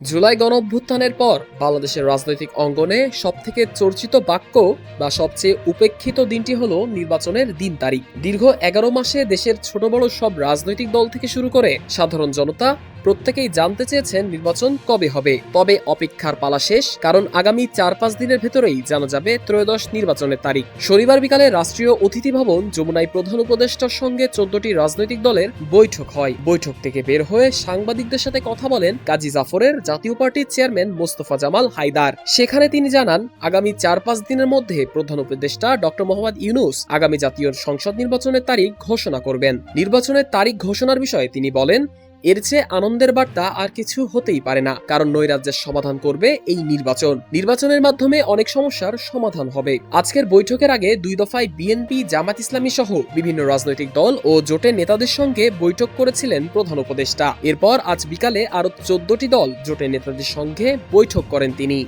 জুলাই গণঅভ্যুত্থানের পর বাংলাদেশের রাজনৈতিক অঙ্গনে সবথেকে চর্চিত বাক্য বা সবচেয়ে উপেক্ষিত দিনটি হলো নির্বাচনের দিন তারিখ। দীর্ঘ 11 মাসে দেশের ছোট বড় সব রাজনৈতিক দল থেকে শুরু করে সাধারণ জনতা প্রত্যেকেই জানতে চেয়েছেন নির্বাচন কবে হবে। তবে অপেক্ষার পালা শেষ, কারণ আগামী 4-5 দিনের ভেতরেই জানা যাবে ত্রয়োদশ নির্বাচনের তারিখ। শনিবার বিকালে রাষ্ট্রীয় অতিথি ভবন যমুনায় প্রধান উপদেষ্টার সঙ্গে 14টি রাজনৈতিক দলের বৈঠক হয়। বৈঠক থেকে বের হয়ে সাংবাদিকদের সাথে কথা বলেন কাজী জাফরের জাতীয় পার্টির চেয়ারম্যান মোস্তফা জামাল হায়দার। সেখানে তিনি জানান, আগামী 4-5 দিনের মধ্যে প্রধান উপদেষ্টা ডক্টর মোহাম্মদ ইউনূস আগামী জাতীয় সংসদ নির্বাচনের তারিখ ঘোষণা করবেন। নির্বাচনের তারিখ ঘোষণার বিষয়ে তিনি বলেন, এর চেয়ে আনন্দের বার্তা আর কিছু হতেই পারে না, কারণ নৈরাজ্যের সমাধান করবে এই নির্বাচনের মাধ্যমে অনেক সমস্যার সমাধান হবে। আজকের বৈঠকের আগে 2 দফায় বিএনপি, জামাত ইসলামী সহ বিভিন্ন রাজনৈতিক দল ও জোটের নেতাদের সঙ্গে বৈঠক করেছিলেন প্রধান উপদেষ্টা। এরপর আজ বিকালে আরো 14টি দল জোটের নেতাদের সঙ্গে বৈঠক করেন তিনি।